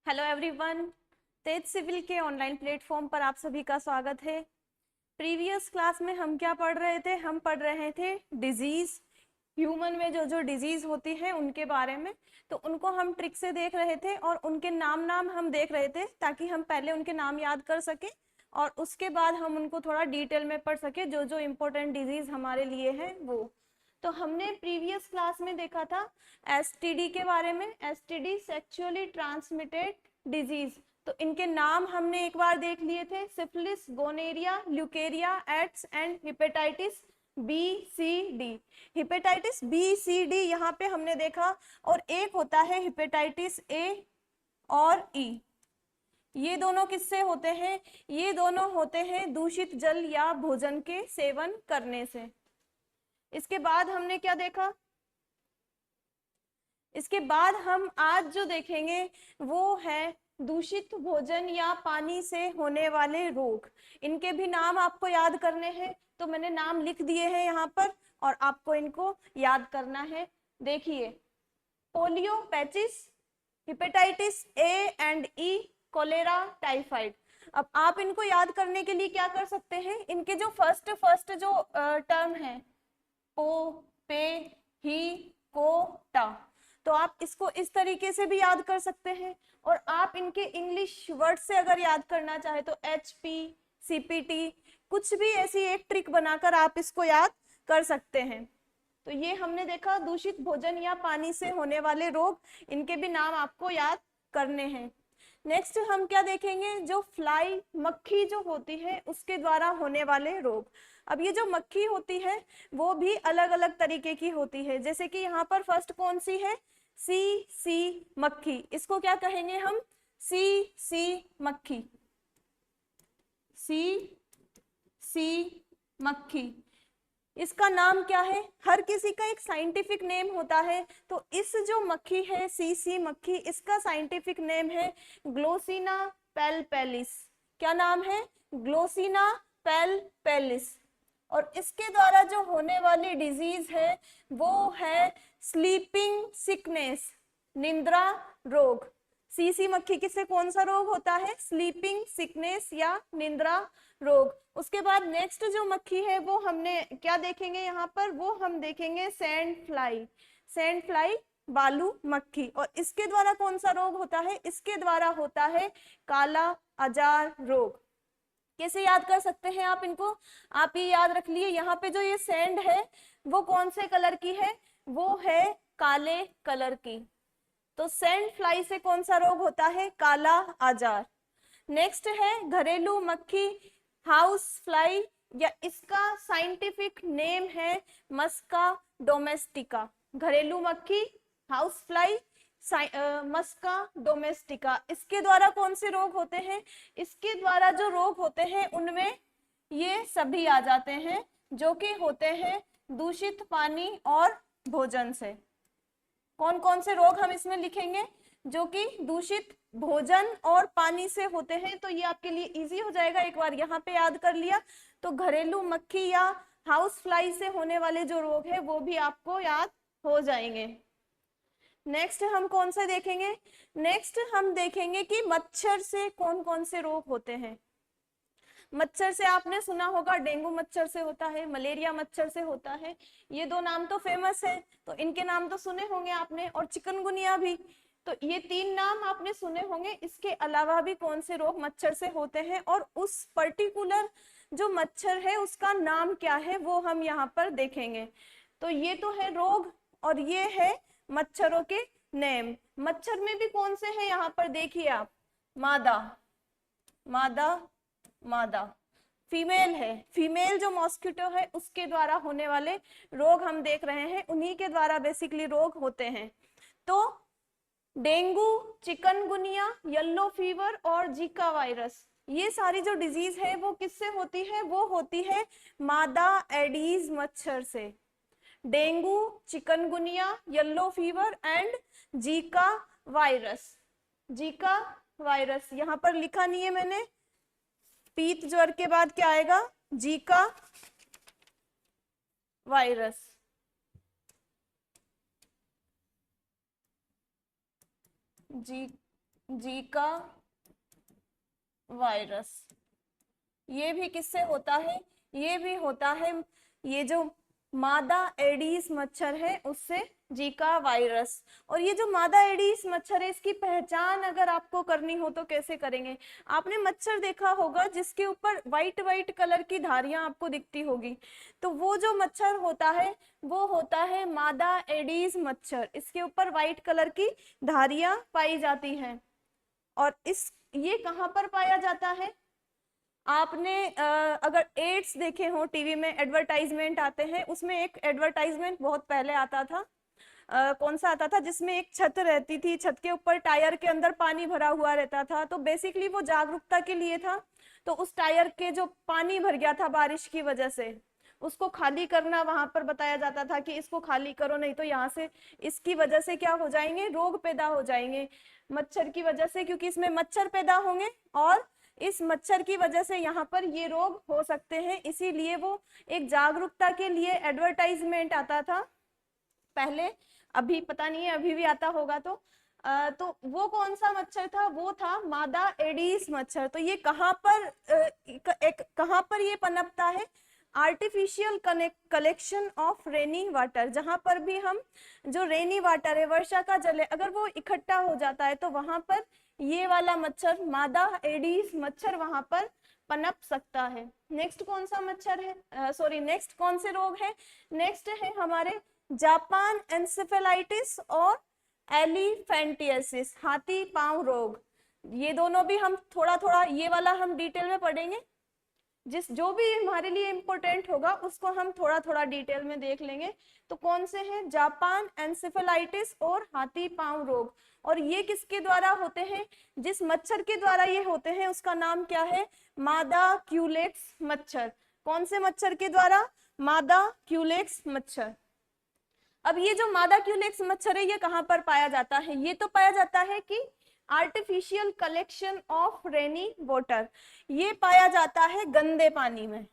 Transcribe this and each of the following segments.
Hello everyone, तेज civil के online platform पर आप सभी का स्वागत है। प्रीवियस क्लास में हम क्या पढ़ रहे थे? हम पढ़ रहे थे डिजीज, ह्यूमन में जो जो डिजीज होती है उनके बारे में। तो उनको हम ट्रिक से देख रहे थे और उनके नाम हम देख रहे थे ताकि हम पहले उनके नाम याद कर सके और उसके बाद हम उनको थोड़ा डिटेल में पढ़ सके जो जो इम्पोर्टेंट डिजीज हमारे लिए है वो। तो हमने प्रीवियस क्लास में देखा था एसटीडी के बारे में, एसटीडी सेक्सुअली ट्रांसमिटेड डिजीज। तो इनके नाम हमने एक बार देख लिए थे, syphilis, gonorrhoea, leucorrhoea, AIDS and hepatitis B C D. Hepatitis B C D यहाँ पे हमने देखा, और एक होता है हेपेटाइटिस ए और ई। ये दोनों किससे होते हैं? ये दोनों होते हैं दूषित जल या भोजन के सेवन करने से। इसके बाद हमने क्या देखा? इसके बाद हम आज जो देखेंगे वो है दूषित भोजन या पानी से होने वाले रोग। इनके भी नाम आपको याद करने हैं, तो मैंने नाम लिख दिए हैं यहाँ पर और आपको इनको याद करना है। देखिए, पोलियो, पैचिस, hepatitis A and E, cholera, typhoid. अब आप इनको याद करने के लिए क्या कर सकते हैं? इनके जो फर्स्ट जो टर्म है, पो, पे, ही, को, टा, तो आप इसको इस तरीके से भी याद कर सकते हैं। और आप इनके इंग्लिश वर्ड से अगर याद करना चाहे तो एच पी, सीपीटी, कुछ भी ऐसी एक ट्रिक बनाकर आप इसको याद कर सकते हैं। तो ये हमने देखा दूषित भोजन या पानी से होने वाले रोग, इनके भी नाम आपको याद करने हैं। नेक्स्ट हम क्या देखेंगे? जो फ्लाई, मक्खी जो होती है उसके द्वारा होने वाले रोग। अब ये जो मक्खी होती है वो भी अलग अलग तरीके की होती है। जैसे कि यहाँ पर फर्स्ट कौन सी है? सी मक्खी। इसको क्या कहेंगे हम? सी मक्खी, सी मक्खी। इसका नाम क्या है? हर किसी का एक साइंटिफिक नेम होता है। तो इस जो मक्खी है सी मक्खी, इसका साइंटिफिक नेम है ग्लोसिना पेलपेलिस। क्या नाम है? ग्लोसिना पेलपेलिस। और इसके द्वारा जो होने वाली डिजीज है वो है स्लीपिंग सिकनेस, निंद्रा रोग। सी मक्खी किससे कौन सा रोग होता है? स्लीपिंग सिकनेस या निंद्रा रोग। उसके बाद नेक्स्ट जो मक्खी है वो हमने क्या देखेंगे यहाँ पर? वो हम देखेंगे सैंड फ्लाई, सैंड फ्लाई, बालू मक्खी। और इसके द्वारा कौन सा रोग होता है? इसके द्वारा होता है काला अजार रोग। कैसे याद कर सकते हैं आप इनको? आप ये याद रख लिए, यहाँ पे जो ये सैंड है वो कौन से कलर की है? वो है काले कलर की। तो सैंड फ्लाई से कौन सा रोग होता है? काला अजार। नेक्स्ट है घरेलू मक्खी, हाउस फ्लाई, या इसका साइंटिफिक नेम है मस्का डोमेस्टिका। घरेलू मक्खी, हाउस फ्लाई, मस्का डोमेस्टिका। इसके द्वारा कौन से रोग होते हैं? इसके द्वारा जो रोग होते हैं उनमें ये सभी आ जाते हैं जो कि होते हैं दूषित पानी और भोजन से। कौन कौन से रोग हम इसमें लिखेंगे जो कि दूषित भोजन और पानी से होते हैं? तो ये आपके लिए इजी हो जाएगा, एक बार यहाँ पे याद कर लिया तो घरेलू मक्खी या हाउस फ्लाई से होने वाले जो रोग है वो भी आपको याद हो जाएंगे। नेक्स्ट हम कौन से देखेंगे? नेक्स्ट हम देखेंगे कि मच्छर से कौन कौन से रोग होते हैं। मच्छर से आपने सुना होगा, डेंगू मच्छर से होता है, मलेरिया मच्छर से होता है। ये दो नाम तो फेमस है, तो इनके नाम तो सुने होंगे आपने, और चिकनगुनिया भी। तो ये तीन नाम आपने सुने होंगे। इसके अलावा भी कौन से रोग मच्छर से होते हैं और उस पर्टिकुलर जो मच्छर है उसका नाम क्या है वो हम यहाँ पर देखेंगे। तो ये तो है रोग और ये है मच्छरों के नेम। मच्छर में भी कौन से हैं यहाँ पर देखिए आप? मादा, मादा, मादा फीमेल है। फीमेल जो मॉस्किटो है उसके द्वारा होने वाले रोग हम देख रहे हैं, उन्हीं के द्वारा बेसिकली रोग होते हैं। तो डेंगू, चिकनगुनिया, येलो फीवर और जीका वायरस, ये सारी जो डिजीज है वो किससे होती है? वो होती है मादा एडीज मच्छर से। Dengue, chikungunya, yellow fever and Zika virus. Zika virus यहाँ पर लिखा नहीं है मैंने। पीत ज्वर के बाद क्या आएगा? Zika virus. जी जीका वायरस। ये भी किससे होता है? ये भी होता है, ये जो मादा एडीज मच्छर है उससे जीका वायरस। और ये जो मादा एडीज मच्छर है इसकी पहचान अगर आपको करनी हो तो कैसे करेंगे? आपने मच्छर देखा होगा जिसके ऊपर व्हाइट व्हाइट कलर की धारियां आपको दिखती होगी, तो वो जो मच्छर होता है वो होता है मादा एडीज मच्छर। इसके ऊपर व्हाइट कलर की धारियां पाई जाती हैं। और ये कहाँ पर पाया जाता है? आपने अगर एड्स देखे हो टीवी में एडवर्टाइजमेंट आते हैं, उसमें एक एडवर्टाइजमेंट बहुत पहले आता था, कौन सा आता था, जिसमें एक छत रहती थी, छत के ऊपर टायर के अंदर पानी भरा हुआ रहता था। तो बेसिकली वो जागरूकता के लिए था। तो उस टायर के जो पानी भर गया था बारिश की वजह से, उसको खाली करना वहां पर बताया जाता था कि इसको खाली करो, नहीं तो यहाँ से इसकी वजह से क्या हो जाएंगे, रोग पैदा हो जाएंगे मच्छर की वजह से, क्योंकि इसमें मच्छर पैदा होंगे और इस मच्छर की वजह से यहाँ पर ये रोग हो सकते हैं। इसीलिए वो एक जागरूकता के लिए एडवर्टाइजमेंट आता था पहले, अभी पता नहीं है अभी भी आता होगा। तो वो कौन सा मच्छर था? वो था मादा एडीज मच्छर। तो ये कहाँ पर ये पनपता है? Artificial collection of rainy water. जहां पर भी हम जो रेनी वाटर है, वर्षा का जल है, अगर वो इकट्ठा हो जाता है तो वहां पर ये वाला मच्छर मादा एडीज मच्छर वहां पर पनप सकता है। नेक्स्ट कौन सा मच्छर है, सॉरी नेक्स्ट कौन से रोग है? नेक्स्ट है हमारे जापान एन्सेफेलाइटिस और एलिफेंटियासिस, हाथी पांव रोग। ये दोनों भी हम थोड़ा थोड़ा, ये वाला हम डिटेल में पढ़ेंगे, जो भी हमारे लिए इंपॉर्टेंट होगा उसको हम थोड़ा थोड़ा डिटेल में देख लेंगे। तो कौन से हैं? जापान एन्सेफेलाइटिस और हाथी पांव रोग। और ये किसके द्वारा होते हैं? जिस मच्छर के द्वारा ये होते हैं उसका नाम क्या है? मादा क्यूलेक्स मच्छर। कौन से मच्छर के द्वारा? मादा क्यूलेक्स मच्छर। अब ये जो मादा क्यूलेक्स मच्छर है ये कहाँ पर पाया जाता है? ये तो पाया जाता है कि artificial collection of rainy water, ये पाया जाता है गंदे पानी में।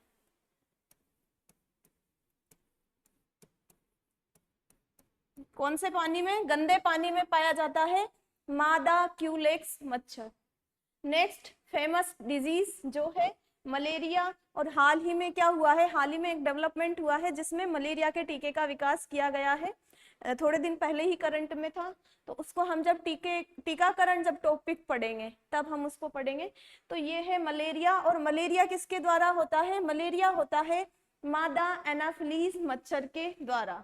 कौन से पानी में? गंदे पानी में पाया जाता है मादा क्यूलेक्स मच्छर। नेक्स्ट फेमस डिजीज जो है मलेरिया। और हाल ही में क्या हुआ है? हाल ही में एक डेवलपमेंट हुआ है जिसमें मलेरिया के टीके का विकास किया गया है। थोड़े दिन पहले ही करंट में था, तो उसको हम जब टीकाकरण जब टॉपिक पढ़ेंगे तब हम उसको पढ़ेंगे। तो ये है मलेरिया। और मलेरिया किसके द्वारा होता है? मलेरिया होता है मादा एनाफिलीज मच्छर के द्वारा।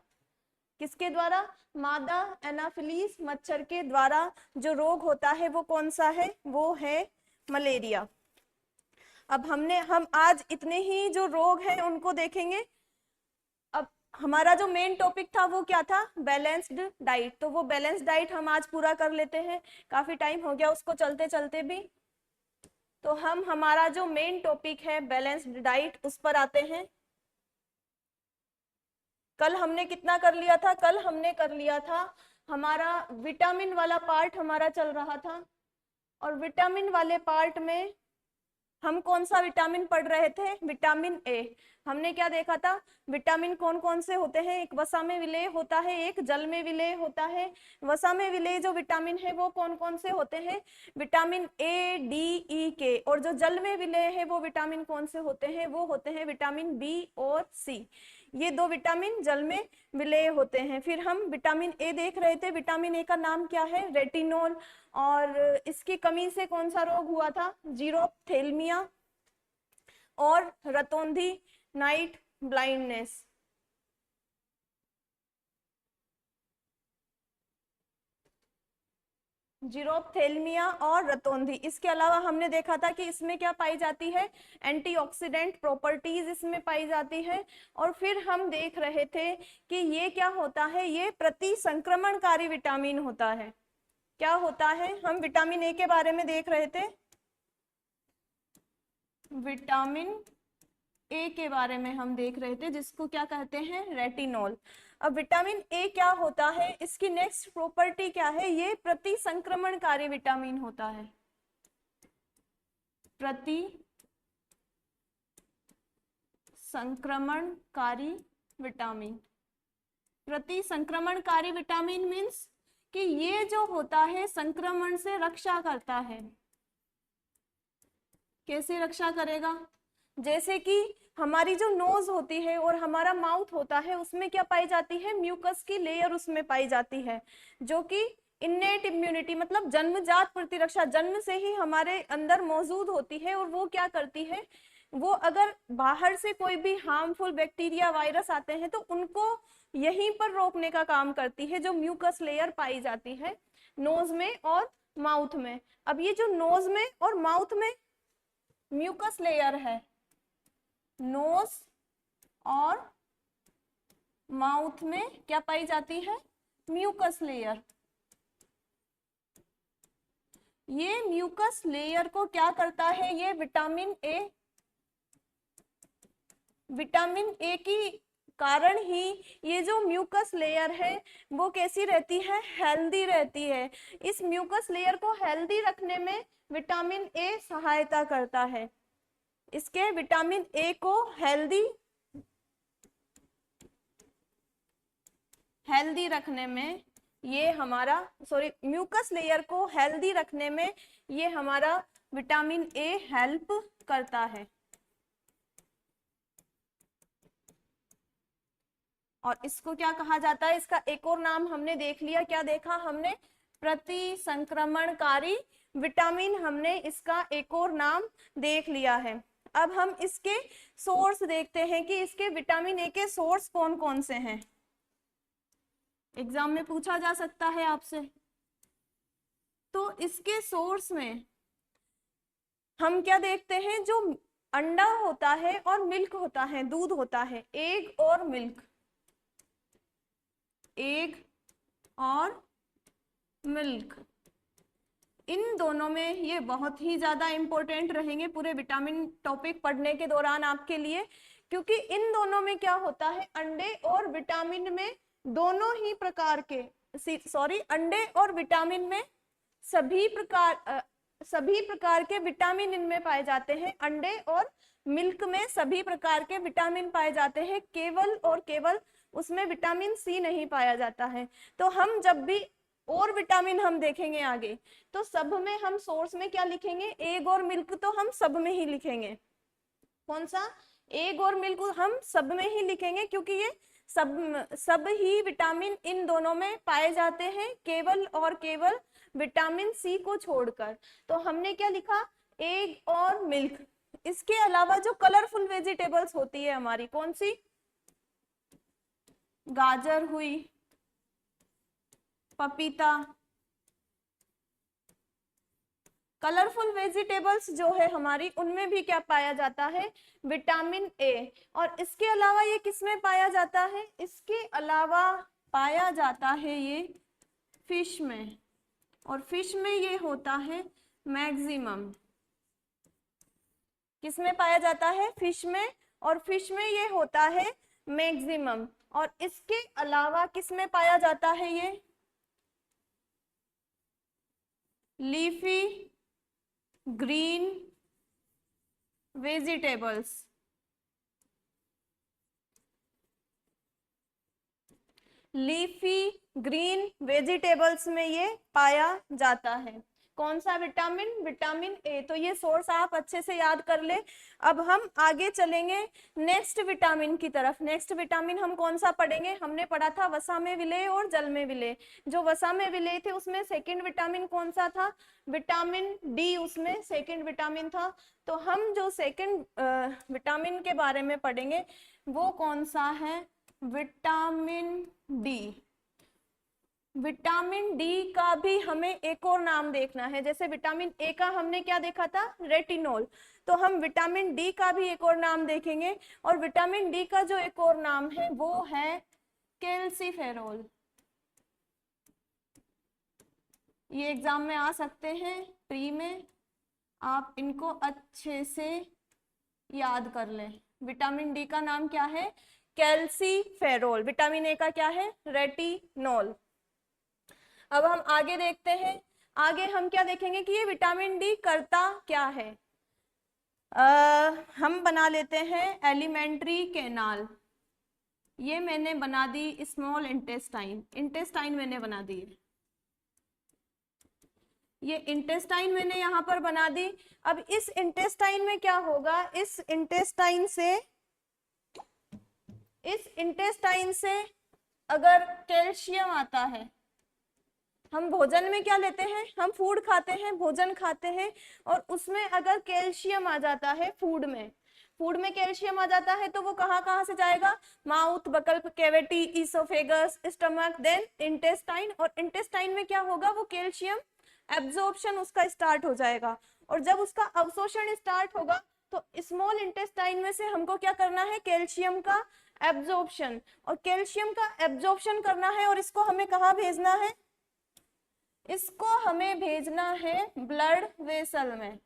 किसके द्वारा? मादा एनाफिलीज मच्छर के द्वारा जो रोग होता है वो कौन सा है? वो है मलेरिया। अब हम आज इतने ही जो रोग हैं उनको देखेंगे। अब हमारा जो मेन टॉपिक था वो क्या था? Balanced diet. तो वो बैलेंस्ड डाइट हम आज पूरा कर लेते हैं, काफी टाइम हो गया उसको चलते चलते भी। तो हम हमारा जो मेन टॉपिक है बैलेंस्ड डाइट उस पर आते हैं। कल हमने कितना कर लिया था? कल हमने कर लिया था हमारा विटामिन वाला पार्ट हमारा चल रहा था। और विटामिन वाले पार्ट में हम कौन सा विटामिन पढ़ रहे थे? Vitamin A. हमने क्या देखा था? विटामिन कौन कौन से होते हैं? एक वसा में विलेय होता है, एक जल में विलेय होता है। वसा में विलेय जो विटामिन है वो कौन कौन से होते हैं? विटामिन ए, डी, ई, के। और जो जल में विलेय है वो विटामिन कौन से होते हैं? वो होते हैं विटामिन बी और सी। ये दो विटामिन जल में विलेय होते हैं। फिर हम विटामिन ए देख रहे थे। विटामिन ए का नाम क्या है? रेटिनोल। और इसकी कमी से कौन सा रोग हुआ था? जीरोप्थेल्मिया और रतौंधी नाइट ब्लाइंडनेस। जीरोप्थेल्मिया और रतौंधी। इसके अलावा हमने देखा था कि इसमें क्या पाई जाती है? एंटीऑक्सीडेंट प्रॉपर्टीज इसमें पाई जाती है। और फिर हम देख रहे थे कि ये क्या होता है? ये प्रति संक्रमणकारी विटामिन होता है। क्या होता है? हम विटामिन ए के बारे में देख रहे थे, विटामिन ए के बारे में हम देख रहे थे, जिसको क्या कहते हैं? रेटिनॉल। अब विटामिन ए क्या होता है? इसकी नेक्स्ट प्रॉपर्टी क्या है? ये प्रति संक्रमणकारी विटामिन होता है। प्रति संक्रमणकारी विटामिन। प्रति संक्रमणकारी विटामिन मीन्स कि ये जो होता है संक्रमण से रक्षा करता है। कैसे रक्षा करेगा? जैसे कि हमारी जो नोज होती है और हमारा माउथ होता है उसमें क्या पाई जाती है? म्यूकस की लेयर उसमें पाई जाती है, जो कि इन्नेट इम्यूनिटी मतलब जन्मजात प्रतिरक्षा, जन्म से ही हमारे अंदर मौजूद होती है। और वो क्या करती है, वो अगर बाहर से कोई भी हार्मफुल बैक्टीरिया वायरस आते हैं तो उनको यहीं पर रोकने का काम करती है, जो म्यूकस लेयर पाई जाती है नोज में और माउथ में। अब ये जो नोज में और माउथ में म्यूकस लेयर है, नोज और माउथ में क्या पाई जाती है? Mucus layer. ये म्यूकस लेयर को क्या करता है? ये विटामिन ए की कारण ही ये जो म्यूकस लेयर है वो कैसी रहती है? हेल्दी रहती है। इस म्यूकस लेयर को हेल्दी रखने में विटामिन ए सहायता करता है। इसके विटामिन ए को हेल्दी रखने में ये हमारा म्यूकस लेयर को हेल्दी रखने में ये हमारा विटामिन ए हेल्प करता है। और इसको क्या कहा जाता है? इसका एक और नाम हमने देख लिया। क्या देखा हमने? प्रतिसंक्रमणकारी विटामिन। हमने इसका एक और नाम देख लिया है। अब हम इसके सोर्स देखते हैं कि इसके विटामिन ए के सोर्स कौन कौन से हैं। एग्जाम में पूछा जा सकता है आपसे। तो इसके सोर्स में हम क्या देखते हैं? जो अंडा होता है और मिल्क होता है, दूध होता है, एग और मिल्क, एग और मिल्क, इन दोनों में ये बहुत ही ज्यादा इंपॉर्टेंट रहेंगे पूरे विटामिन टॉपिक पढ़ने के दौरान आपके लिए, क्योंकि इन दोनों में क्या होता है? अंडे और विटामिन में दोनों ही प्रकार के अंडे और विटामिन में सभी प्रकार के विटामिन इनमें पाए जाते हैं। अंडे और मिल्क में सभी प्रकार के विटामिन पाए जाते हैं, केवल और केवल उसमें विटामिन सी नहीं पाया जाता है। तो हम जब भी और विटामिन हम देखेंगे आगे, तो सब में हम सोर्स में क्या लिखेंगे? एग और मिल्क तो हम सब में ही लिखेंगे। कौन सा? एग और मिल्क हम सब में ही लिखेंगे, क्योंकि ये सब ही विटामिन इन दोनों में पाए जाते हैं, केवल और केवल विटामिन सी को छोड़कर। तो हमने क्या लिखा? एग और मिल्क। इसके अलावा जो कलरफुल वेजिटेबल्स होती है हमारी, कौन सी? गाजर हुई, पपीता, कलरफुल वेजिटेबल्स जो है हमारी, उनमें भी क्या पाया जाता है? Vitamin A. और इसके अलावा ये किसमें पाया जाता है? इसके अलावा पाया जाता है ये फिश में, और फिश में ये होता है मैक्सिमम। किसमें पाया जाता है? फिश में, और फिश में ये होता है मैक्सिमम। और इसके अलावा किसमें पाया जाता है? ये leafy green vegetables, leafy green vegetables में ये पाया जाता है। कौन सा विटामिन? Vitamin A. तो ये सोर्स आप अच्छे से याद कर ले। अब हम आगे चलेंगे नेक्स्ट विटामिन की तरफ। नेक्स्ट विटामिन हम कौन सा पढ़ेंगे? हमने पढ़ा था वसा में विलेय और जल में विलेय। जो वसा में विलेय थे उसमें सेकंड विटामिन कौन सा था? विटामिन डी उसमें सेकंड विटामिन था। तो हम जो सेकंड विटामिन के बारे में पढ़ेंगे वो कौन सा है? Vitamin D. विटामिन डी का भी हमें एक और नाम देखना है। जैसे विटामिन ए का हमने क्या देखा था? रेटिनॉल। तो हम विटामिन डी का भी एक और नाम देखेंगे, और विटामिन डी का जो एक और नाम है वो है कैल्सीफेरॉल। ये एग्जाम में आ सकते हैं प्री में, आप इनको अच्छे से याद कर लें। विटामिन डी का नाम क्या है? कैल्सीफेरॉल। विटामिन ए का क्या है? रेटिनॉल। अब हम आगे देखते हैं। आगे हम क्या देखेंगे कि ये विटामिन डी करता क्या है। हम बना लेते हैं एलिमेंट्री कैनाल। ये मैंने बना दी स्मॉल इंटेस्टाइन, इंटेस्टाइन मैंने बना दी है। ये इंटेस्टाइन मैंने यहाँ पर बना दी। अब इस इंटेस्टाइन में क्या होगा, इस इंटेस्टाइन से अगर कैल्शियम आता है, हम भोजन में क्या लेते हैं, हम फूड खाते हैं, भोजन खाते हैं, और उसमें अगर कैल्शियम आ जाता है, फूड में कैल्शियम आ जाता है, तो वो कहाँ कहाँ से जाएगा, mouth, buccal cavity, oesophagus, stomach, then intestine. और इंटेस्टाइन में क्या होगा, वो कैल्शियम एब्जॉर्प्शन उसका स्टार्ट हो जाएगा। और जब उसका अवशोषण स्टार्ट होगा तो स्मॉल इंटेस्टाइन में से हमको क्या करना है, कैल्शियम का एब्जॉर्प्शन, और कैल्शियम का एब्जॉर्प्शन करना है, और इसको हमें कहाँ भेजना है, इसको हमें भेजना है ब्लड वेसल में।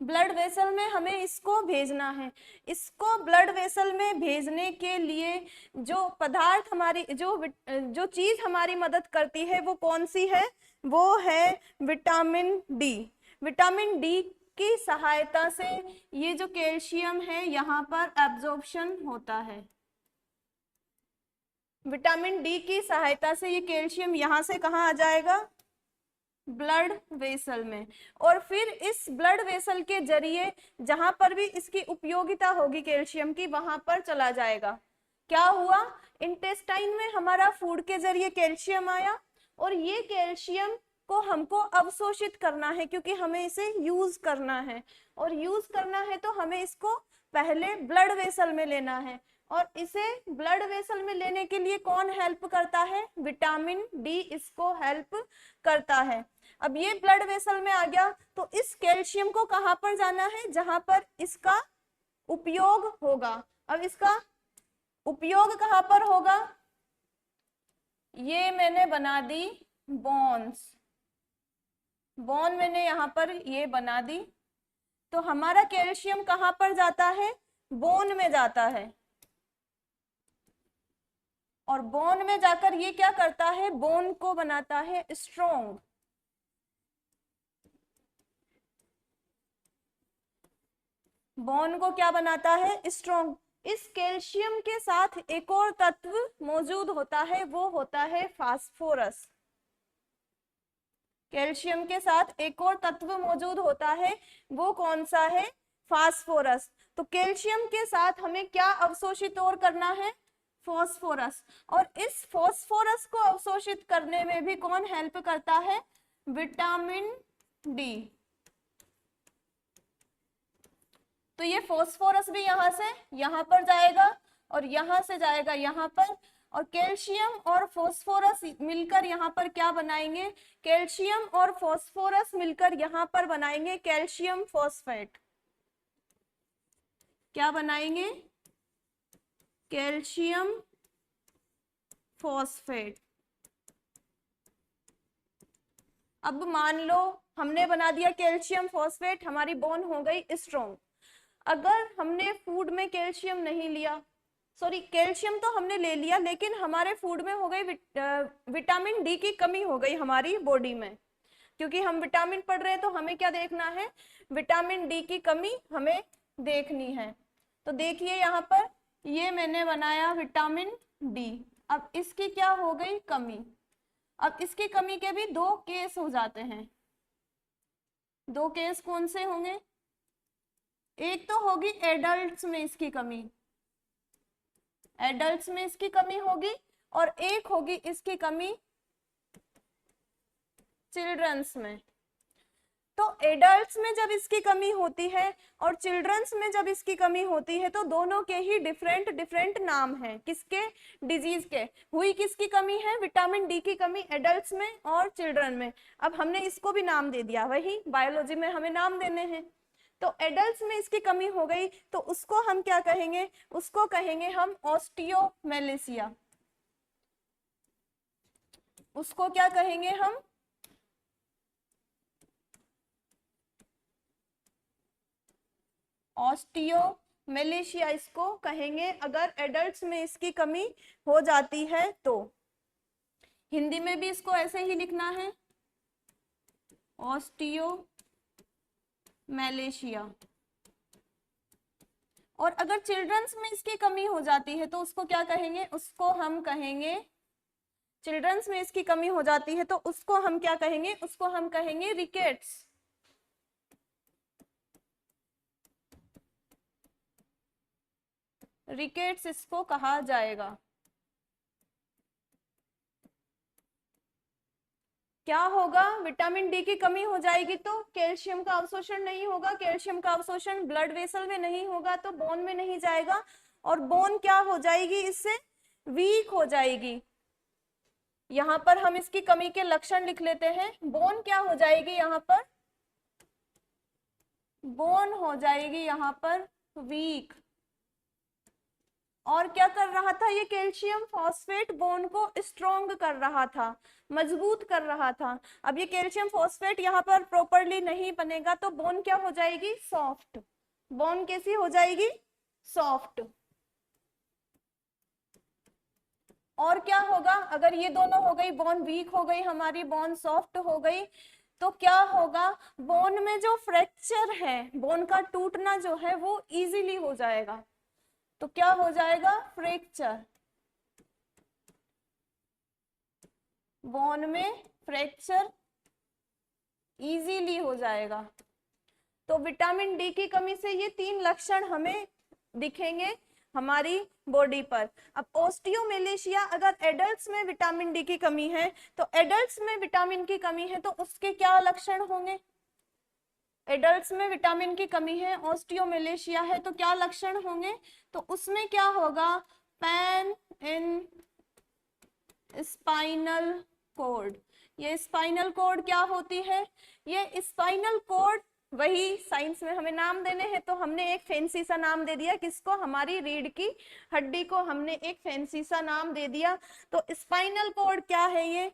ब्लड वेसल में हमें इसको भेजना है। इसको ब्लड वेसल में भेजने के लिए जो पदार्थ हमारी, जो चीज हमारी मदद करती है वो कौन सी है, वो है विटामिन डी। विटामिन डी की सहायता से ये जो कैल्शियम है यहाँ पर एब्जॉर्प्शन होता है। विटामिन डी की सहायता से ये कैल्शियम यहाँ से कहाँ आ जाएगा, ब्लड वेसल में। और फिर इस ब्लड वेसल के जरिए जहां पर भी इसकी उपयोगिता होगी कैल्शियम की, वहां पर चला जाएगा। क्या हुआ, इंटेस्टाइन में हमारा फूड के जरिए कैल्शियम आया, और ये कैल्शियम को हमको अवशोषित करना है, क्योंकि हमें इसे यूज करना है, और यूज करना है तो हमें इसको पहले ब्लड वेसल में लेना है। और इसे ब्लड वेसल में लेने के लिए कौन हेल्प करता है, विटामिन डी इसको हेल्प करता है। अब ये ब्लड वेसल में आ गया, तो इस कैल्शियम को कहां पर जाना है, जहां पर इसका उपयोग होगा। अब इसका उपयोग कहां पर होगा, ये मैंने बना दी बोन्स, बोन मैंने यहां पर ये बना दी। तो हमारा कैल्शियम कहां पर जाता है, बोन में जाता है, और बोन में जाकर ये क्या करता है, बोन को बनाता है स्ट्रोंग। बोन को क्या बनाता है, स्ट्रोंग। इस कैल्शियम के साथ एक और तत्व मौजूद होता है, वो होता है फास्फोरस। कैल्शियम के साथ एक और तत्व मौजूद होता है, वो कौन सा है, फास्फोरस। तो कैल्शियम के साथ हमें क्या अवशोषित और करना है, फास्फोरस। और इस फास्फोरस को अवशोषित करने में भी कौन हेल्प करता है, विटामिन डी। तो ये फास्फोरस भी यहां से यहां पर जाएगा, और यहां से जाएगा यहां पर, और कैल्शियम और फास्फोरस मिलकर यहां पर क्या बनाएंगे, कैल्शियम और फास्फोरस मिलकर यहां पर बनाएंगे कैल्शियम फॉस्फेट। क्या बनाएंगे, कैल्शियम फॉस्फेट। अब मान लो हमने बना दिया कैल्शियम फॉस्फेट, हमारी बोन हो गई स्ट्रॉन्ग। अगर हमने फूड में कैल्शियम नहीं लिया, सॉरी कैल्शियम तो हमने ले लिया, लेकिन हमारे फूड में हो गई विटामिन डी की कमी हो गई हमारी बॉडी में, क्योंकि हम विटामिन पढ़ रहे हैं तो हमें क्या देखना है, विटामिन डी की कमी हमें देखनी है। तो देखिए यहाँ पर ये मैंने बनाया विटामिन डी। अब इसकी क्या हो गई कमी। अब इसकी कमी के भी दो केस हो जाते हैं। दो केस कौन से होंगे, एक तो होगी एडल्ट्स में इसकी कमी, एडल्ट्स में इसकी कमी होगी, और एक होगी इसकी कमी चिल्ड्रंस में। तो एडल्ट्स में जब इसकी कमी होती है और चिल्ड्रंस में जब इसकी कमी होती है, तो दोनों के ही डिफरेंट डिफरेंट नाम हैं, किसके, डिजीज के। हुई किसकी कमी है, विटामिन डी की कमी एडल्ट्स में और चिल्ड्रन में। अब हमने इसको भी नाम दे दिया, वही बायोलॉजी में हमें नाम देने हैं। तो एडल्ट्स में इसकी कमी हो गई, तो उसको हम क्या कहेंगे, उसको कहेंगे हम ऑस्टियोमेलेसिया। उसको क्या कहेंगे हम, ऑस्टियोमेलेशिया इसको कहेंगे, अगर एडल्ट्स में इसकी कमी हो जाती है तो। हिंदी में भी इसको ऐसे ही लिखना है, ऑस्टियोमेलेशिया। और अगर चिल्ड्रंस में इसकी कमी हो जाती है तो उसको क्या कहेंगे, उसको हम कहेंगे चिल्ड्रंस में इसकी कमी हो जाती है तो उसको हम क्या कहेंगे, उसको हम कहेंगे रिकेट्स। रिकेट्स इसको कहा जाएगा। क्या होगा, विटामिन डी की कमी हो जाएगी तो कैल्शियम का अवशोषण नहीं होगा, कैल्शियम का अवशोषण ब्लड वेसल में नहीं होगा तो बोन में नहीं जाएगा, और बोन क्या हो जाएगी, इससे वीक हो जाएगी। यहाँ पर हम इसकी कमी के लक्षण लिख लेते हैं। बोन क्या हो जाएगी, यहाँ पर बोन हो जाएगी यहाँ पर वीक। और क्या कर रहा था, ये कैल्शियम फॉस्फेट बोन को स्ट्रॉन्ग कर रहा था, मजबूत कर रहा था। अब ये कैल्शियम फॉस्फेट यहाँ पर प्रॉपरली नहीं बनेगा तो बोन क्या हो जाएगी, सॉफ्ट। बोन कैसी हो जाएगी, सॉफ्ट। और क्या होगा, अगर ये दोनों हो गई, बोन वीक हो गई हमारी, बोन सॉफ्ट हो गई, तो क्या होगा, बोन में जो फ्रैक्चर है, बोन का टूटना जो है वो इजीली हो जाएगा। तो क्या हो जाएगा, फ्रैक्चर। बोन में फ्रैक्चर इजीली हो जाएगा। तो विटामिन डी की कमी से ये 3 लक्षण हमें दिखेंगे हमारी बॉडी पर। अब ओस्टियोमेलेशिया, अगर एडल्ट्स में विटामिन डी की कमी है तो एडल्ट्स में विटामिन की कमी है तो उसके क्या लक्षण होंगे, एडल्ट्स में विटामिन की कमी है, ओस्टियोमेलेशिया है तो क्या लक्षण होंगे, तो उसमें क्या होगा, पेन इन स्पाइनल कॉर्ड। ये स्पाइनल कॉर्ड क्या होती है, ये स्पाइनल कॉर्ड, वही साइंस में हमें नाम देने हैं तो हमने एक फैंसी सा नाम दे दिया, किसको, हमारी रीढ़ की हड्डी को हमने एक फैंसी सा नाम दे दिया। तो स्पाइनल कॉर्ड क्या है, ये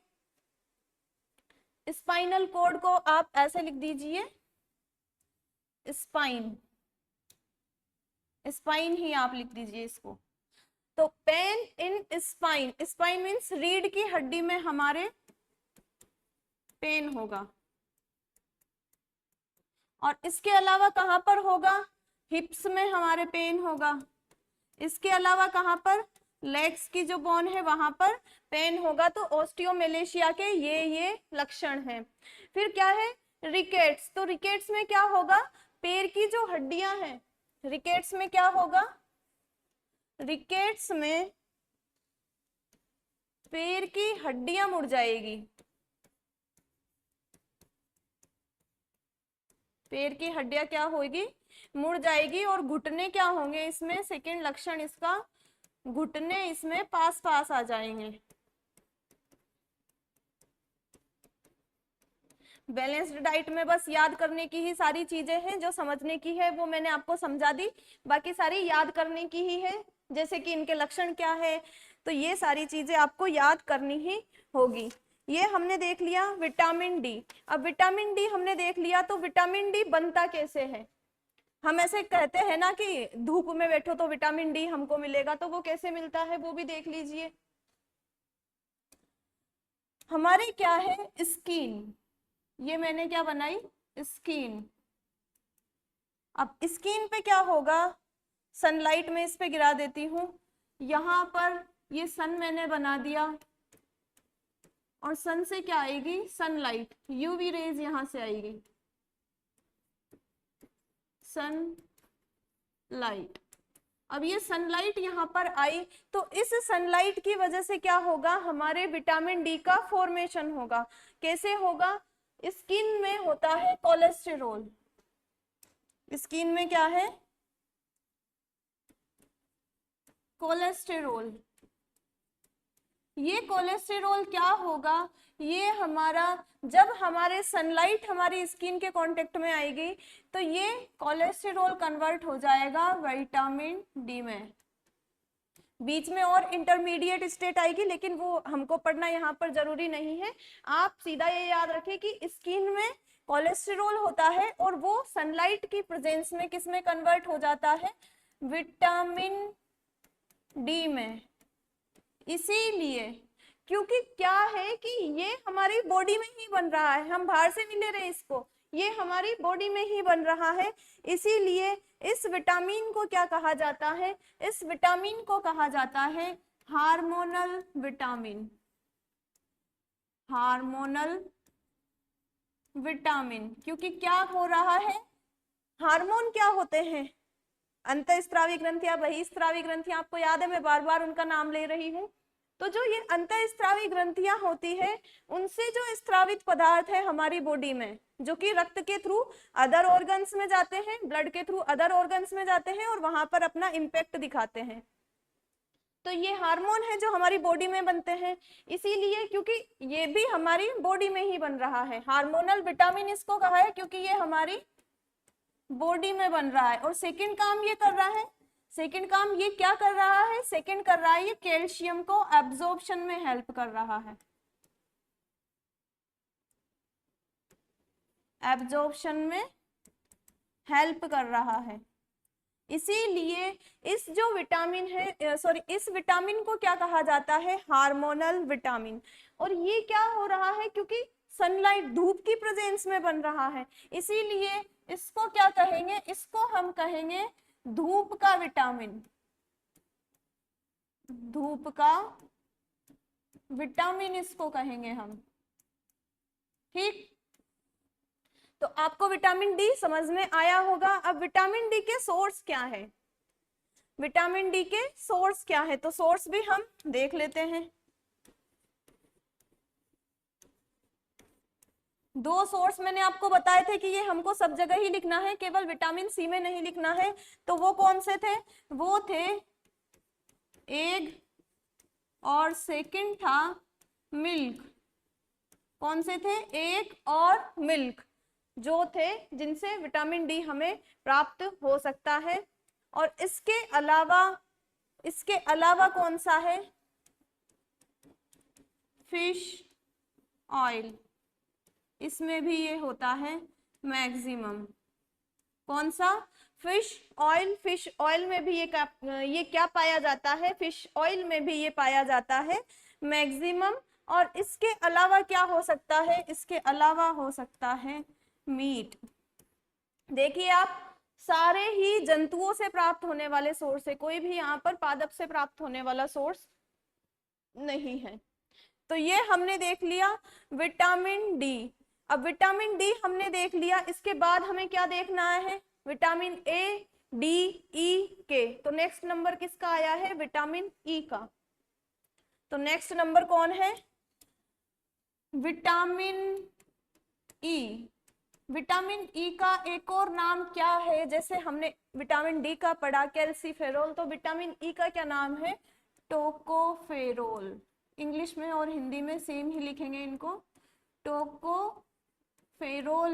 स्पाइनल कॉर्ड को आप ऐसे लिख दीजिए, स्पाइन, स्पाइन ही आप लिख दीजिए इसको। तो pain in spine, spine means रीढ़ की हड्डी में हमारे पेन होगा। और इसके अलावा कहां पर होगा, हिप्स में हमारे पेन होगा। इसके अलावा कहां पर, लेग्स की जो बोन है वहां पर पेन होगा। तो ओस्टियोमेलेशिया के ये लक्षण हैं। फिर क्या है, रिकेट्स। तो रिकेट्स में क्या होगा, पैर की जो हड्डियां हैं, रिकेट्स में क्या होगा, रिकेट्स में पैर की हड्डियां मुड़ जाएगी, पैर की हड्डियां क्या होगी, मुड़ जाएगी। और घुटने क्या होंगे, इसमें सेकंड लक्षण इसका, घुटने इसमें पास पास आ जाएंगे। बैलेंस्ड डाइट में बस याद करने की ही सारी चीजें हैं, जो समझने की है वो मैंने आपको समझा दी, बाकी सारी याद करने की ही है, जैसे कि इनके लक्षण क्या है, तो ये सारी चीजें आपको याद करनी ही होगी। ये हमने देख लिया विटामिन डी। अब विटामिन डी हमने देख लिया, तो विटामिन डी बनता कैसे है, हम ऐसे कहते हैं ना कि धूप में बैठो तो विटामिन डी हमको मिलेगा, तो वो कैसे मिलता है वो भी देख लीजिए। हमारे क्या है, स्किन, ये मैंने क्या बनाई, स्किन। अब स्किन पे क्या होगा, सनलाइट में इस पे गिरा देती हूं, यहां पर ये सन मैंने बना दिया, और सन से क्या आएगी, सनलाइट, यूवी रेज यहां से आएगी, सनलाइट। अब ये सनलाइट यहाँ पर आई तो इस सनलाइट की वजह से क्या होगा, हमारे विटामिन डी का फॉर्मेशन होगा। कैसे होगा, स्किन में होता है कोलेस्टेरॉल, स्किन में क्या है, कोलेस्टेरॉल। ये कोलेस्टेरॉल क्या होगा, ये हमारा, जब हमारे सनलाइट हमारी स्किन के कांटेक्ट में आएगी तो ये कोलेस्टेरॉल कन्वर्ट हो जाएगा विटामिन डी में। बीच में और इंटरमीडिएट स्टेट आएगी, लेकिन वो हमको पढ़ना यहाँ पर जरूरी नहीं है। आप सीधा ये याद रखें कि स्किन में कोलेस्टेरॉल होता है और वो सनलाइट की प्रेजेंस में किस में कन्वर्ट हो जाता है, विटामिन डी में। इसीलिए, क्योंकि क्या है कि ये हमारी बॉडी में ही बन रहा है, हम बाहर से नहीं ले रहे इसको, ये हमारी बॉडी में ही बन रहा है। इसीलिए इस विटामिन को क्या कहा जाता है, इस विटामिन को कहा जाता है हार्मोनल विटामिन। हार्मोनल विटामिन, क्योंकि क्या हो रहा है, हार्मोन क्या होते हैं, अंतःस्रावी ग्रंथियां, बहिस्रावी ग्रंथियां, आपको याद है मैं बार बार उनका नाम ले रही हूँ। तो जो ये अंतःस्रावी ग्रंथियां होती है, उनसे जो स्रावित पदार्थ है हमारी बॉडी में, जो कि रक्त के थ्रू अदर ऑर्गन्स में जाते हैं, ब्लड के थ्रू अदर ऑर्गन्स में जाते हैं और वहां पर अपना इम्पैक्ट दिखाते हैं। तो ये हार्मोन है जो हमारी बॉडी में बनते हैं, इसीलिए क्योंकि ये भी हमारी बॉडी में ही बन रहा है। हार्मोनल विटामिन इसको कहा है क्योंकि ये हमारी बॉडी में बन रहा है। और सेकंड काम ये कर रहा है, सेकंड काम ये क्या कर रहा है, सेकंड कर रहा है ये कैल्शियम को एब्जॉर्प्शन में हेल्प कर रहा है, एब्जॉर्प्शन में हेल्प कर रहा है। इसीलिए इस जो विटामिन है, सॉरी, इस विटामिन को क्या कहा जाता है, हार्मोनल विटामिन। और ये क्या हो रहा है, क्योंकि सनलाइट, धूप की प्रेजेंस में बन रहा है, इसीलिए इसको क्या कहेंगे, इसको हम कहेंगे धूप का विटामिन, धूप का विटामिन इसको कहेंगे हम। ठीक, तो आपको विटामिन डी समझ में आया होगा। अब विटामिन डी के सोर्स क्या है, विटामिन डी के सोर्स क्या है, तो सोर्स भी हम देख लेते हैं। दो सोर्स मैंने आपको बताए थे कि ये हमको सब जगह ही लिखना है, केवल विटामिन सी में नहीं लिखना है। तो वो कौन से थे, वो थे एग और सेकंड था मिल्क। कौन से थे, एग और मिल्क, जो थे जिनसे विटामिन डी हमें प्राप्त हो सकता है। और इसके अलावा कौन सा है, फिश ऑयल, इसमें भी ये होता है मैक्सिमम। कौन सा, फिश ऑयल, फिश ऑयल में भी ये क्या पाया जाता है, फिश ऑयल में भी ये पाया जाता है मैक्सिमम। और इसके अलावा क्या हो सकता है, इसके अलावा हो सकता है मीट। देखिए आप, सारे ही जंतुओं से प्राप्त होने वाले सोर्स है, कोई भी यहाँ पर पादप से प्राप्त होने वाला सोर्स नहीं है। तो ये हमने देख लिया विटामिन डी। अब विटामिन डी हमने देख लिया, इसके बाद हमें क्या देखना है, विटामिन ए, डी, ई, के। तो नेक्स्ट नंबर किसका आया है, विटामिन ई का। तो नेक्स्ट नंबर कौन है, विटामिन ई। विटामिन ई का एक और नाम क्या है, जैसे हमने विटामिन डी का पढ़ा कैल्सीफेरोल, तो विटामिन ई का क्या नाम है, टोकोफेरोल। इंग्लिश में और हिंदी में सेम ही लिखेंगे इनको, टोकोफेरोल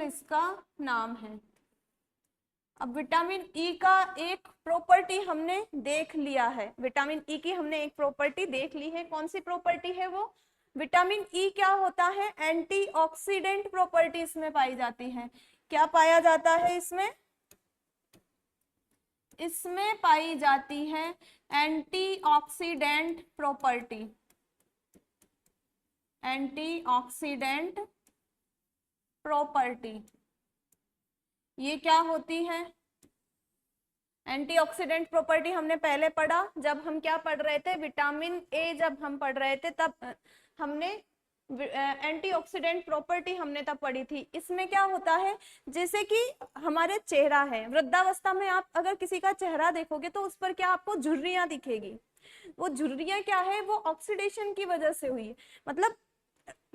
इसका नाम है। अब विटामिन ई का एक प्रॉपर्टी हमने देख लिया है, विटामिन ई की हमने एक प्रॉपर्टी देख ली है। कौन सी प्रॉपर्टी है वो, विटामिन ई क्या होता है, एंटीऑक्सीडेंट प्रॉपर्टी इसमें पाई जाती है। क्या पाया जाता है इसमें, इसमें पाई जाती है एंटीऑक्सीडेंट प्रॉपर्टी, एंटीऑक्सीडेंट प्रॉपर्टी। ये क्या होती है, एंटीऑक्सीडेंट प्रॉपर्टी हमने पहले पढ़ा, जब हम क्या पढ़ रहे थे, विटामिन ए जब हम पढ़ रहे थे, तब हमने एंटीऑक्सीडेंट प्रॉपर्टी हमने तब पढ़ी थी। इसमें क्या होता है, जैसे कि हमारे चेहरा है, वृद्धावस्था में आप अगर किसी का चेहरा देखोगे तो उस पर क्या आपको झुर्रियां दिखेगी। वो झुर्रियां क्या है, वो ऑक्सीडेशन की वजह से हुई, मतलब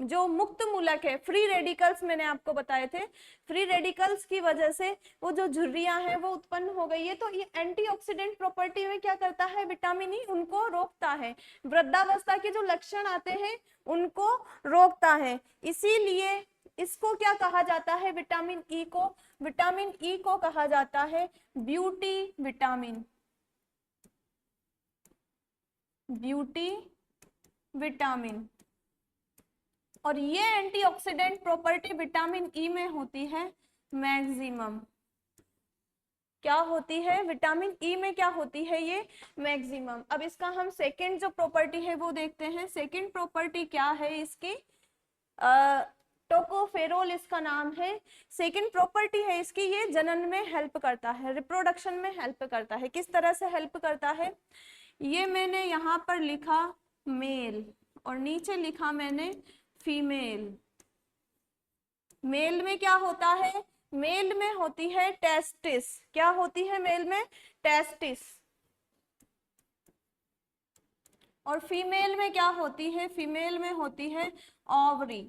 जो मुक्त मूलक है, फ्री रेडिकल्स मैंने आपको बताए थे, फ्री रेडिकल्स की वजह से वो जो झुर्रियां हैं वो उत्पन्न हो गई है। तो ये एंटीऑक्सीडेंट प्रॉपर्टी में क्या करता है, विटामिन ई उनको रोकता है, वृद्धावस्था के जो लक्षण आते हैं उनको रोकता है। इसीलिए इसको क्या कहा जाता है, विटामिन ई को, विटामिन ई को कहा जाता है ब्यूटी विटामिन, ब्यूटी विटामिन। और ये एंटीऑक्सीडेंट प्रॉपर्टी विटामिन ई में होती है मैक्सिमम। क्या होती है, विटामिन ई में क्या होती है, ये मैक्सिमम। अब इसका हम सेकंड जो प्रॉपर्टी है वो देखते हैं। सेकंड प्रॉपर्टी क्या है इसकी, टोकोफेरोल इसका नाम है। सेकंड प्रॉपर्टी है इसकी, ये जनन में हेल्प करता है, रिप्रोडक्शन में हेल्प करता है। किस तरह से हेल्प करता है, ये मैंने यहाँ पर लिखा मेल और नीचे लिखा मैंने फीमेल। मेल में क्या होता है? मेल में होती है टेस्टिस। क्या होती है मेल में? टेस्टिस। और फीमेल में क्या होती है? फीमेल में होती है ओवरी।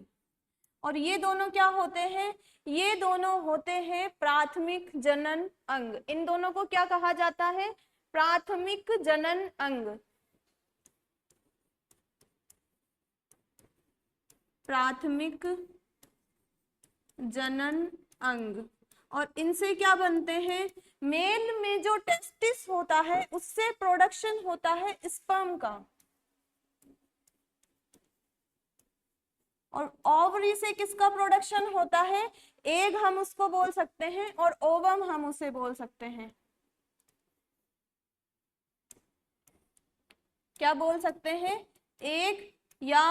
और ये दोनों क्या होते हैं? ये दोनों होते हैं प्राथमिक जनन अंग। इन दोनों को क्या कहा जाता है? प्राथमिक जनन अंग। प्राथमिक जनन अंग। और इनसे क्या बनते हैं? मेल में जो टेस्टिस होता है उससे प्रोडक्शन होता है स्पर्म का, और ओवरी से किसका प्रोडक्शन होता है? एग हम उसको बोल सकते हैं और ओवम हम उसे बोल सकते हैं। क्या बोल सकते हैं? एग या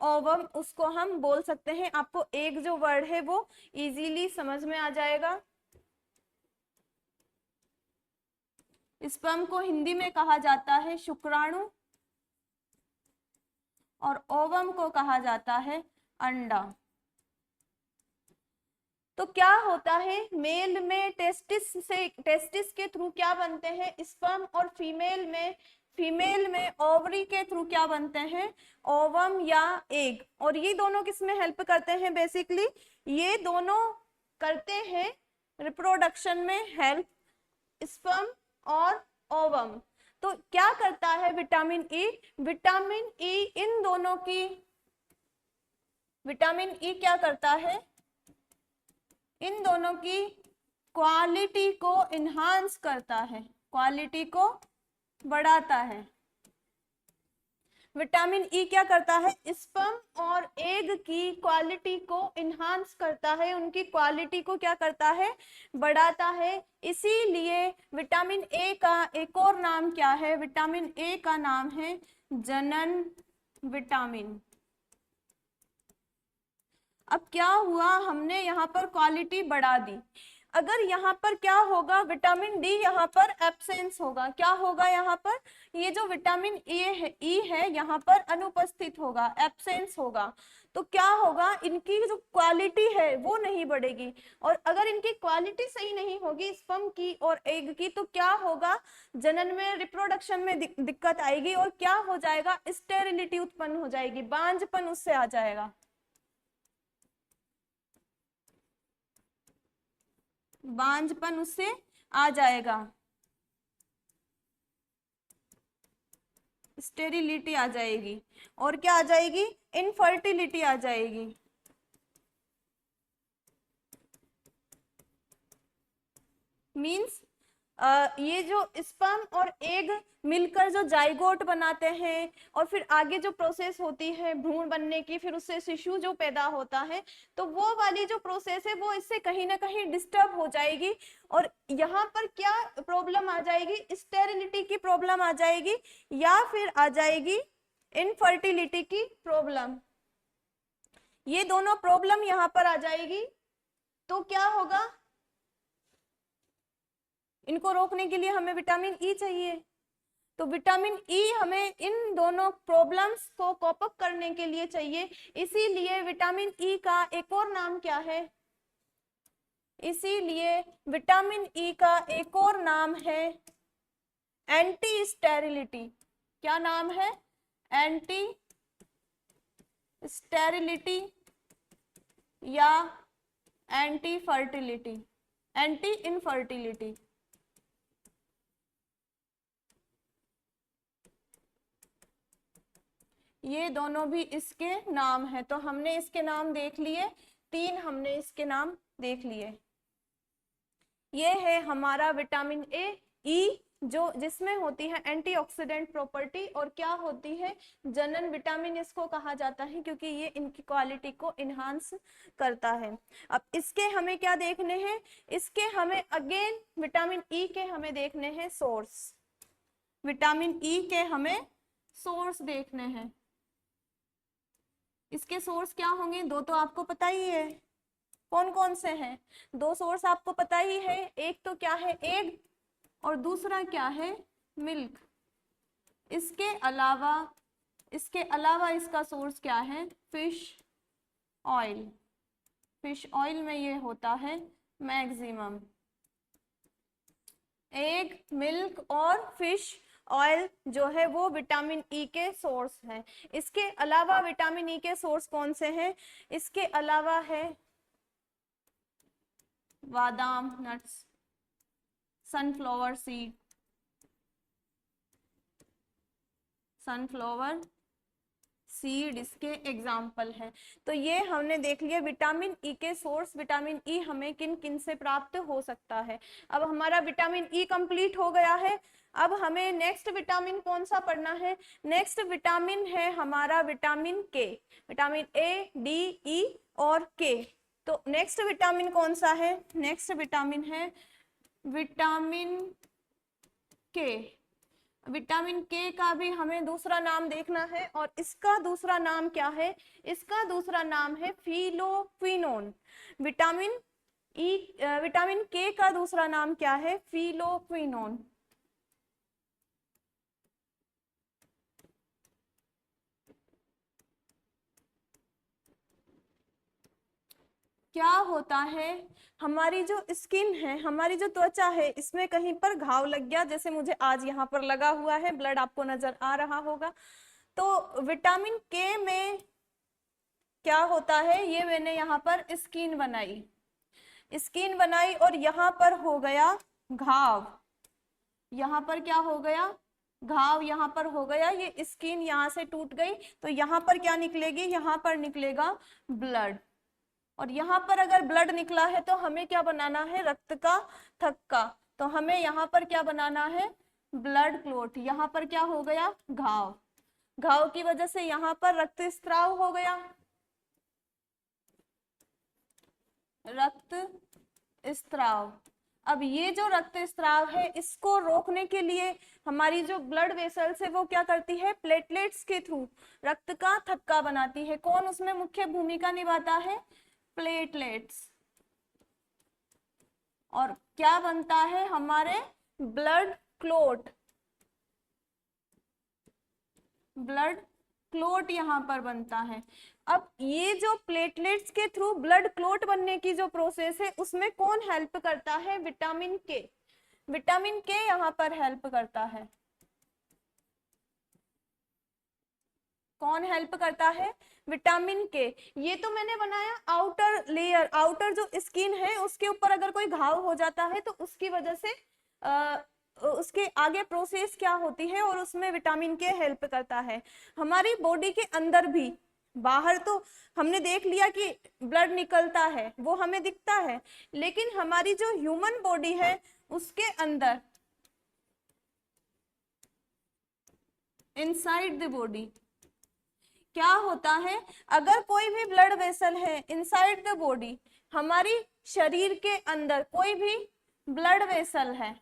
ओवम उसको हम बोल सकते हैं। आपको एग जो वर्ड है वो इजीली समझ में आ जाएगा। स्पर्म को हिंदी में कहा जाता है शुक्राणु और ओवम को कहा जाता है अंडा। तो क्या होता है? मेल में टेस्टिस के थ्रू क्या बनते हैं? स्पर्म। और फीमेल में ओवरी के थ्रू क्या बनते हैं? ओवम या एग। और ये दोनों किस में हेल्प करते हैं? बेसिकली ये दोनों करते हैं रिप्रोडक्शन में हेल्प, स्पर्म और ओवम। तो क्या करता है विटामिन ई? विटामिन ई इन दोनों की, विटामिन ई क्या करता है? इन दोनों की क्वालिटी को इन्हांस करता है, क्वालिटी को बढ़ाता है। विटामिन ई क्या करता है? स्पर्म और एग की क्वालिटी को इन्हांस करता है, उनकी क्वालिटी को क्या करता है? बढ़ाता है। इसीलिए विटामिन ए का एक और नाम क्या है? विटामिन ए का नाम है जनन विटामिन। अब क्या हुआ? हमने यहाँ पर क्वालिटी बढ़ा दी। अगर यहाँ पर क्या होगा? विटामिन डी यहाँ पर एब्सेंस होगा। क्या होगा यहाँ पर? ये जो विटामिन ई है यहाँ पर अनुपस्थित होगा, एब्सेंस होगा। तो क्या होगा? इनकी जो क्वालिटी है वो नहीं बढ़ेगी। और अगर इनकी क्वालिटी सही नहीं होगी स्पर्म की और एग की, तो क्या होगा? जनन में, रिप्रोडक्शन में दिक्कत आएगी। और क्या हो जाएगा? स्टेरिलिटी उत्पन्न हो जाएगी, बांझपन उससे आ जाएगा। बांझपन उससे आ जाएगा, स्टेरिलिटी आ जाएगी। और क्या आ जाएगी? इनफर्टिलिटी आ जाएगी। मीन्स ये जो स्पर्म और एग मिलकर जो जाइगोट बनाते हैं, और फिर आगे जो प्रोसेस होती है भ्रूण बनने की, फिर उससे शिशु जो पैदा होता है, तो वो वाली जो प्रोसेस है वो इससे कहीं ना कहीं डिस्टर्ब हो जाएगी। और यहाँ पर क्या प्रॉब्लम आ जाएगी? स्टेरिलिटी की प्रॉब्लम आ जाएगी, या फिर आ जाएगी इनफर्टिलिटी की प्रॉब्लम। ये दोनों प्रॉब्लम यहाँ पर आ जाएगी। तो क्या होगा? इनको रोकने के लिए हमें विटामिन ई चाहिए। तो विटामिन ई हमें इन दोनों प्रॉब्लम्स को कोप अप करने के लिए चाहिए। इसीलिए विटामिन ई का एक और नाम क्या है? इसीलिए विटामिन ई का एक और नाम है एंटी स्टेरिलिटी। क्या नाम है? एंटी स्टेरिलिटी या एंटी फर्टिलिटी, एंटी इनफर्टिलिटी। ये दोनों भी इसके नाम है। तो हमने इसके नाम देख लिए, 3 हमने इसके नाम देख लिए। ये है हमारा विटामिन ए, ई, जो जिसमें होती है एंटीऑक्सीडेंट प्रॉपर्टी, और क्या होती है? जनन विटामिन इसको कहा जाता है, क्योंकि ये इनकी क्वालिटी को इन्हांस करता है। अब इसके हमें क्या देखने हैं? इसके हमें अगेन विटामिन ई के हमें देखने हैं सोर्स। विटामिन ई के हमें सोर्स देखने हैं। इसके सोर्स क्या होंगे? 2 तो आपको पता ही है। कौन कौन से हैं? 2 सोर्स आपको पता ही है। एक तो क्या है? एग, और दूसरा क्या है? मिल्क। इसके अलावा इसका सोर्स क्या है? फिश ऑयल, फिश ऑयल में ये होता है मैक्सिमम। एग, मिल्क और फिश ऑयल जो है वो विटामिन ई के सोर्स हैं। इसके अलावा विटामिन ई के सोर्स कौन से हैं? इसके अलावा है बादाम nuts, sunflower seed, sunflower seed इसके एग्जाम्पल है। तो ये हमने देख लिया विटामिन ई के सोर्स। विटामिन ई हमें किन किन से प्राप्त हो सकता है। अब हमारा विटामिन ई कंप्लीट हो गया है। अब हमें नेक्स्ट विटामिन कौन सा पढ़ना है? नेक्स्ट विटामिन है हमारा विटामिन के। विटामिन ए, डी, ई और के। तो नेक्स्ट विटामिन कौन सा है? नेक्स्ट विटामिन है विटामिन के। विटामिन के का भी हमें दूसरा नाम देखना है, और इसका दूसरा नाम क्या है? इसका दूसरा नाम है फिलोक्विनोन। विटामिन ई, विटामिन के का दूसरा नाम क्या है? फिलोक्विनोन। क्या होता है, हमारी जो स्किन है, हमारी जो त्वचा है, इसमें कहीं पर घाव लग गया, जैसे मुझे आज यहाँ पर लगा हुआ है, ब्लड आपको नजर आ रहा होगा। तो विटामिन के में क्या होता है, ये मैंने यहाँ पर स्किन बनाई, स्किन बनाई और यहाँ पर हो गया घाव। यहाँ पर क्या हो गया? घाव यहाँ पर हो गया। ये स्किन यहाँ से टूट गई, तो यहाँ पर क्या निकलेगी? यहाँ पर निकलेगा ब्लड। और यहाँ पर अगर ब्लड निकला है तो हमें क्या बनाना है? रक्त का थक्का। तो हमें यहाँ पर क्या बनाना है? Blood clot. यहाँ पर क्या हो गया? घाव। घाव की वजह से यहाँ पर रक्त स्त्राव हो गया, रक्त स्त्राव। अब ये जो रक्त स्त्राव है, इसको रोकने के लिए हमारी जो ब्लड वेसल्स है वो क्या करती है? प्लेटलेट्स के थ्रू रक्त का थक्का बनाती है। कौन उसमें मुख्य भूमिका निभाता है? प्लेटलेट्स। और क्या बनता है? हमारे ब्लड क्लोट। ब्लड क्लोट यहाँ पर बनता है। अब ये जो प्लेटलेट्स के थ्रू ब्लड क्लोट बनने की जो प्रोसेस है, उसमें कौन हेल्प करता है? विटामिन के। विटामिन के यहाँ पर हेल्प करता है। कौन हेल्प करता है? विटामिन के। ये तो मैंने बनाया आउटर लेयर, आउटर जो स्किन है उसके ऊपर अगर कोई घाव हो जाता है तो उसकी वजह से उसके आगे प्रोसेस क्या होती है, और उसमें विटामिन के हेल्प करता है। हमारी बॉडी के अंदर भी, बाहर तो हमने देख लिया कि ब्लड निकलता है, वो हमें दिखता है, लेकिन हमारी जो ह्यूमन बॉडी है उसके अंदर, इनसाइड द बॉडी क्या होता है? अगर कोई भी ब्लड वेसल है इनसाइड द बॉडी, हमारी शरीर के अंदर कोई भी ब्लड वेसल है,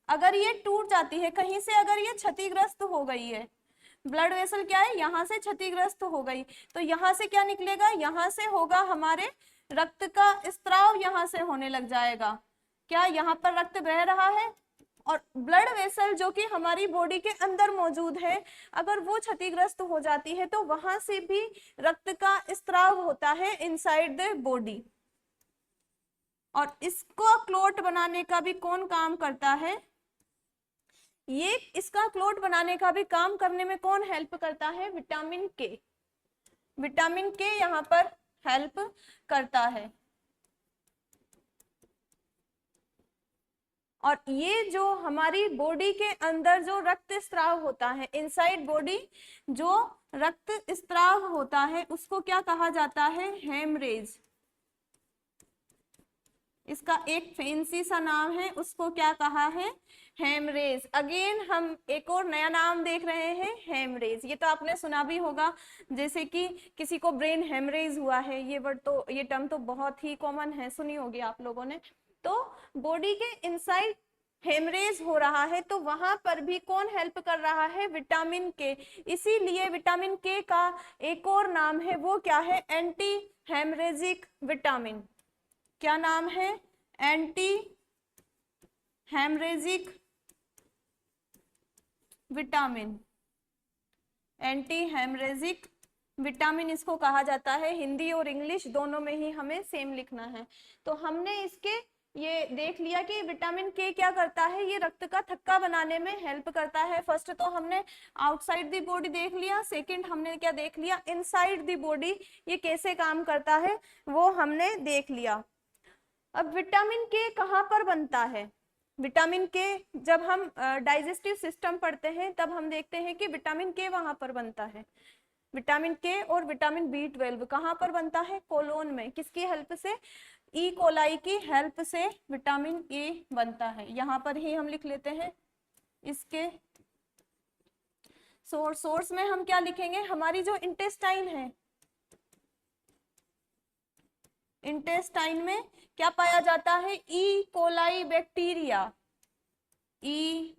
अगर ये टूट जाती है कहीं से, अगर ये क्षतिग्रस्त हो गई है, ब्लड वेसल क्या है? यहाँ से क्षतिग्रस्त हो गई, तो यहाँ से क्या निकलेगा? यहाँ से होगा हमारे रक्त का स्त्राव, यहाँ से होने लग जाएगा। क्या यहाँ पर रक्त बह रहा है? और ब्लड वेसल जो कि हमारी बॉडी के अंदर मौजूद है, अगर वो क्षतिग्रस्त हो जाती है तो वहां से भी रक्त का स्त्राव होता है इनसाइड द बॉडी। और इसको क्लोट बनाने का भी कौन काम करता है? ये इसका क्लोट बनाने का भी काम करने में कौन हेल्प करता है? विटामिन के। विटामिन के यहाँ पर हेल्प करता है। और ये जो हमारी बॉडी के अंदर जो रक्त स्त्राव होता है, इनसाइड बॉडी जो रक्त स्त्राव होता है, उसको क्या कहा जाता है? हेमरेज। इसका एक फैंसी सा नाम है, उसको क्या कहा है? हेमरेज। अगेन हम एक और नया नाम देख रहे हैं, हेमरेज। ये तो आपने सुना भी होगा, जैसे कि किसी को ब्रेन हेमरेज हुआ है, ये वर्ड तो, ये टर्म तो बहुत ही कॉमन है, सुनी होगी आप लोगों ने। तो बॉडी के इनसाइड हेमरेज हो रहा है, तो वहां पर भी कौन हेल्प कर रहा है? विटामिन के। इसीलिए विटामिन के का एक और नाम है, वो क्या है? Anti haemorrhagic vitamin. क्या नाम है? Anti haemorrhagic vitamin. Anti haemorrhagic vitamin इसको कहा जाता है, हिंदी और इंग्लिश दोनों में ही हमें सेम लिखना है। तो हमने इसके ये देख लिया कि विटामिन के क्या करता है, ये रक्त का थक्का बनाने में हेल्प करता है। फर्स्ट तो हमने आउटसाइड द बॉडी देख लिया, सेकंड हमने क्या देख लिया, इनसाइड द बॉडी ये कैसे काम करता है वो हमने देख लिया। अब विटामिन के कहाँ पर बनता है? विटामिन के जब हम डाइजेस्टिव सिस्टम पढ़ते हैं तब हम देखते हैं कि विटामिन के वहां पर बनता है। विटामिन के और विटामिन B12 कहाँ पर बनता है? कोलोन में। किसकी हेल्प से? ई कोलाई की हेल्प से विटामिन ए बनता है। यहाँ पर ही हम लिख लेते हैं इसके सोर्स में हम क्या लिखेंगे, हमारी जो इंटेस्टाइन है, इंटेस्टाइन में क्या पाया जाता है? E coli bacteria, E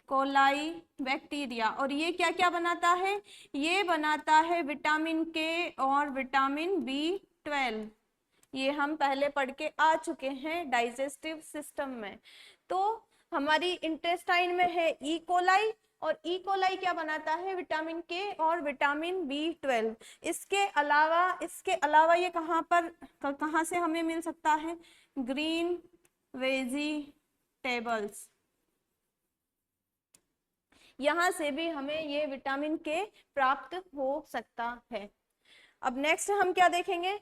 coli bacteria. और ये क्या क्या बनाता है? ये बनाता है विटामिन के और विटामिन B12। ये हम पहले पढ़ के आ चुके हैं डाइजेस्टिव सिस्टम में। तो हमारी इंटेस्टाइन में है ई कोलाई, और ई कोलाई क्या बनाता है? विटामिन के और विटामिन B12। इसके अलावा ये कहाँ से हमें मिल सकता है? ग्रीन वेजिटेबल्स, यहाँ से भी हमें ये विटामिन के प्राप्त हो सकता है। अब नेक्स्ट हम क्या देखेंगे?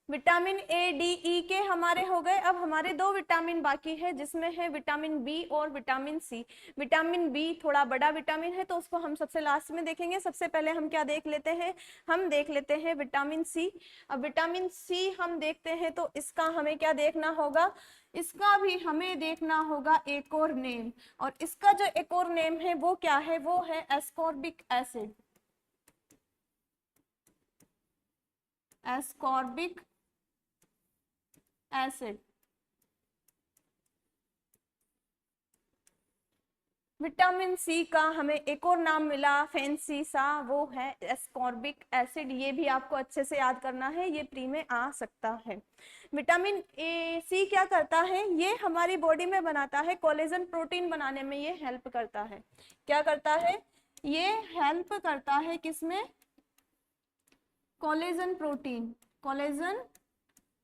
विटामिन A, D, E के हमारे हो गए। अब हमारे दो विटामिन बाकी है जिसमें है विटामिन B और विटामिन C। विटामिन B थोड़ा बड़ा विटामिन है तो उसको हम सबसे लास्ट में देखेंगे। सबसे पहले हम क्या देख लेते हैं? हम देख लेते हैं विटामिन C। अब विटामिन C हम देखते हैं तो इसका हमें क्या देखना होगा? इसका भी हमें देखना होगा एक और नेम, और इसका जो एक और नेम है वो क्या है? वो है ascorbic acid. Ascorbic acid. Vitamin C का हमें एक और नाम मिला फैंसी सा, वो है एस्कॉर्बिक एसिड। ये भी आपको अच्छे से याद करना है, ये प्री में आ सकता है। विटामिन ए सी क्या करता है? ये हमारी बॉडी में बनाता है कोलेजन प्रोटीन बनाने में ये हेल्प करता है। क्या करता है? ये हेल्प करता है किसमें? Collagen protein. कोलेजन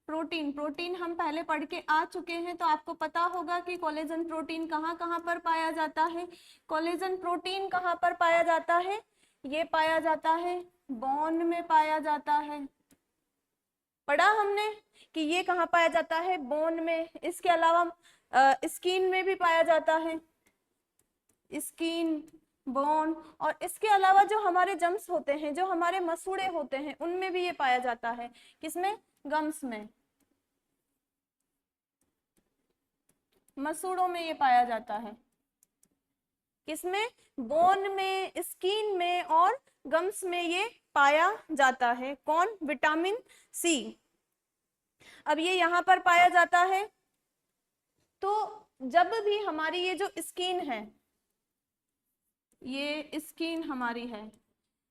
प्रोटीन हम पहले पढ़ के आ चुके हैं, तो आपको पता होगा कि कोलेजन प्रोटीन कहाँ कहाँ पर पाया जाता है। कोलेजन प्रोटीन कहाँ पर पाया जाता है? ये पाया जाता है बोन में पाया जाता है। पढ़ा हमने कि ये कहाँ पाया जाता है? बोन में। इसके अलावा स्किन में भी पाया जाता है, स्किन, बोन। और इसके अलावा जो हमारे जम्स होते हैं, जो हमारे मसूड़े होते हैं, उनमें भी ये पाया जाता है। किसमें? गम्स में, मसूड़ों में ये पाया जाता है। किसमें? बोन में, स्किन में और गम्स में ये पाया जाता है। कौन? Vitamin C. अब ये यहाँ पर पाया जाता है, तो जब भी हमारी ये जो स्किन है, ये स्किन हमारी है,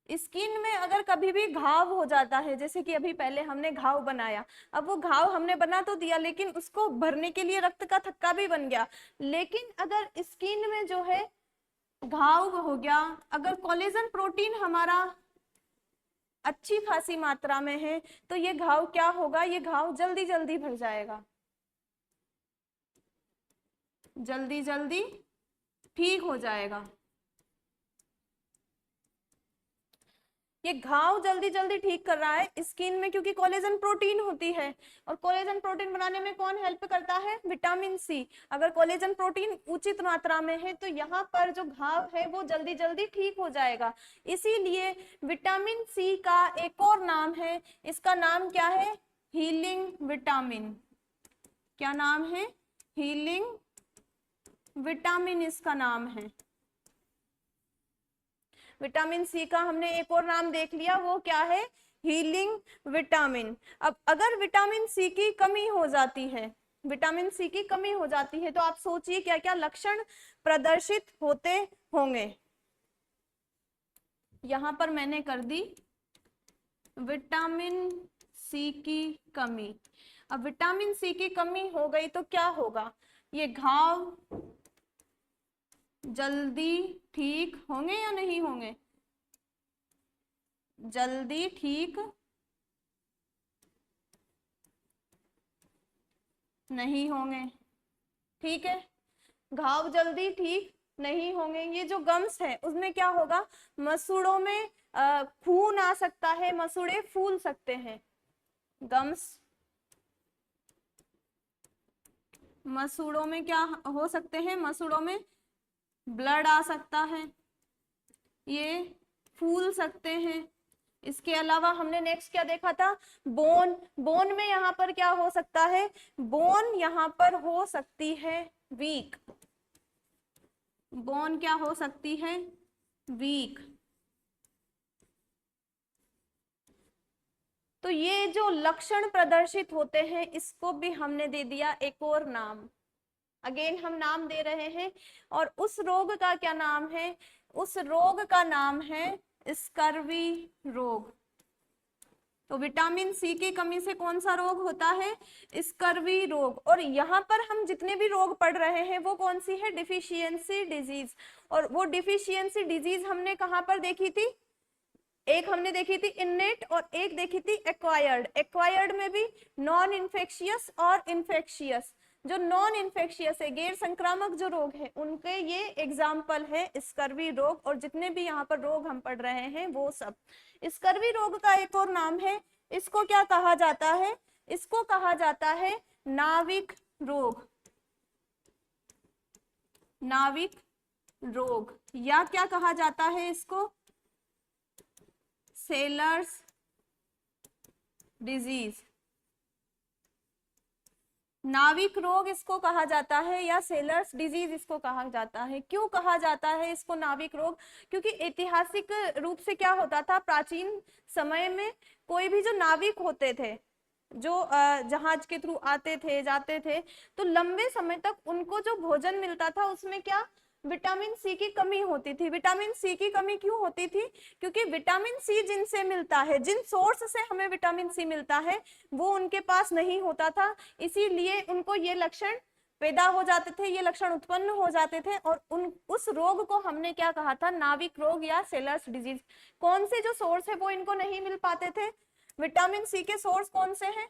स्किन में अगर कभी भी घाव हो जाता है, जैसे कि अभी पहले हमने घाव बनाया, अब वो घाव हमने बना तो दिया लेकिन उसको भरने के लिए रक्त का थक्का भी बन गया। लेकिन अगर स्किन में जो है घाव हो गया, अगर कोलेजन प्रोटीन हमारा अच्छी खासी मात्रा में है, तो ये घाव क्या होगा? ये घाव जल्दी जल्दी भर जाएगा, जल्दी जल्दी ठीक हो जाएगा। ये घाव जल्दी जल्दी ठीक कर रहा है स्किन में, क्योंकि कोलेजन प्रोटीन होती है, और कोलेजन प्रोटीन बनाने में कौन हेल्प करता है? Vitamin C. अगर कोलेजन प्रोटीन उचित मात्रा में है तो यहाँ पर जो घाव है वो जल्दी जल्दी ठीक हो जाएगा। इसीलिए विटामिन सी का एक और नाम है, इसका नाम क्या है? Healing vitamin. क्या नाम है? हीलिंग विटामिन इसका नाम है। विटामिन सी का हमने एक और नाम देख लिया, वो क्या है? Healing vitamin. अब अगर विटामिन सी की कमी हो जाती है, विटामिन सी की कमी हो जाती है, तो आप सोचिए क्या क्या लक्षण प्रदर्शित होते होंगे। यहां पर मैंने कर दी विटामिन सी की कमी। अब विटामिन सी की कमी हो गई तो क्या होगा? ये घाव जल्दी ठीक होंगे या नहीं होंगे? जल्दी ठीक नहीं होंगे। ठीक है, घाव जल्दी ठीक नहीं होंगे। ये जो गम्स है उसमें क्या होगा, मसूड़ों में खून आ सकता है, मसूड़े फूल सकते हैं। गम्स, मसूड़ों में क्या हो सकते हैं, मसूड़ों में ब्लड आ सकता है, ये फूल सकते हैं। इसके अलावा हमने नेक्स्ट क्या देखा था, बोन। बोन में यहाँ पर क्या हो सकता है, बोन यहाँ पर हो सकती है वीक। बोन क्या हो सकती है, वीक। तो ये जो लक्षण प्रदर्शित होते हैं इसको भी हमने दे दिया एक और नाम। अगेन हम नाम दे रहे हैं, और उस रोग का क्या नाम है, उस रोग का नाम है स्कर्वी रोग। तो विटामिन सी की कमी से कौन सा रोग होता है, स्कर्वी रोग। और यहाँ पर हम जितने भी रोग पढ़ रहे हैं वो कौन सी है, डिफिशियंसी डिजीज। और वो डिफिशियंसी डिजीज हमने कहाँ पर देखी थी, एक हमने देखी थी इननेट और एक देखी थी एक्वायर्ड। एक्वायर्ड में भी नॉन इन्फेक्शियस और इन्फेक्शियस। जो नॉन इन्फेक्शियस है, गैर संक्रामक जो रोग है, उनके ये एग्जाम्पल है स्कर्वी रोग। और जितने भी यहाँ पर रोग हम पढ़ रहे हैं वो सब। स्कर्वी रोग का एक और नाम है, इसको क्या कहा जाता है, इसको कहा जाता है नाविक रोग। नाविक रोग, या क्या कहा जाता है इसको, सेलर्स डिजीज। नाविक रोग इसको कहा जाता है, या सेलर्स डिजीज इसको कहा जाता है। क्यों कहा जाता है इसको नाविक रोग, क्योंकि ऐतिहासिक रूप से क्या होता था, प्राचीन समय में कोई भी जो नाविक होते थे, जो जहाज के थ्रू आते थे जाते थे, तो लंबे समय तक उनको जो भोजन मिलता था उसमें क्या, विटामिन सी की कमी होती थी। विटामिन सी की कमी क्यों होती थी, क्योंकि विटामिन सी जिनसे मिलता है, जिन सोर्स से हमें विटामिन सी मिलता है, वो उनके पास नहीं होता था। इसीलिए उनको ये लक्षण पैदा हो जाते थे, ये लक्षण उत्पन्न हो जाते थे, और उस रोग को हमने क्या कहा था, नाविक रोग या सेलर्स डिजीज। कौन से जो सोर्स है वो इनको नहीं मिल पाते थे, विटामिन सी के सोर्स कौन से हैं,